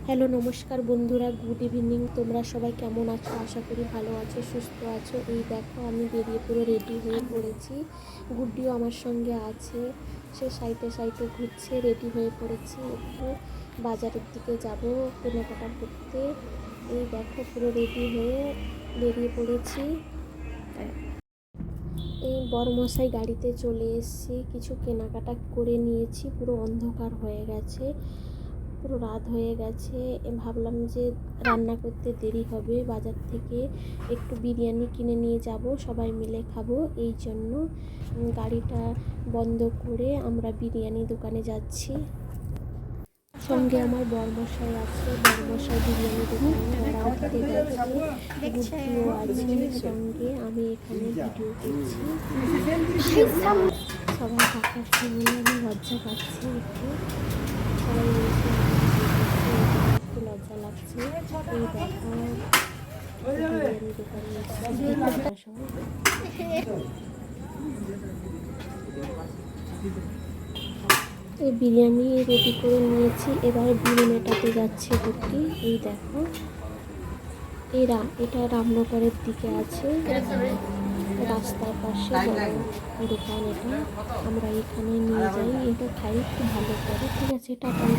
Hello নমস্কার বন্ধুরা, good evening. তোমরা সবাই কেমন আছো? আশা করি ভালো আছো, সুস্থ আছো। এই দেখো আমি বেরিয়ে পুরো রেডি হয়ে পড়েছি। গুড্ডিও আমার সঙ্গে আছে, সে সাইডে সাইডে ঘুরছে। রেডি হয়ে পড়েছি, একটু বাজারের দিকে যাব কেনাকাটা করতে। এই দেখো পুরো রেডি হয়ে বেরিয়ে পড়েছি। এই বড়মশাই গাড়িতে চলে এসেছি, কিছু কেনাকাটা করে নিয়েছি। পুরো অন্ধকার হয়ে গেছে, পুরো রাত হয়ে গেছে। ভাবলাম যে রান্না করতে দেরি হবে, বাজার থেকে একটু বিরিয়ানি কিনে নিয়ে যাব, সবাই মিলে খাবো। এই জন্য গাড়িটা বন্ধ করে আমরা বিরিয়ানি দোকানে যাচ্ছি। সঙ্গে আমার বড়মশাই আছে, বড়মশাই বিরিয়ানি দোকানে ওরাও খেতে গেছে, গুড্ডিও আছে সঙ্গে। আমি এখানে ভিডিও করছি, সবাই তাকাচ্ছে বলে আমি লজ্জা পাচ্ছি একটু। সবাই একটু লজ্জা লাগছে। এই দেখো বিরিয়ানি দোকানে এই বিরিয়ানি রেডি করে নিয়েছি, এবার বিল মেটাতে যাচ্ছে কুর্তি। এই দেখো এটা রামনগরের দিকে আছে, রাস্তার পাশে বড় দোকান। এটা আমরা এখানে নিয়ে যাই, এটা খাই, একটু ভালো করে। ঠিক আছে, এটা আমি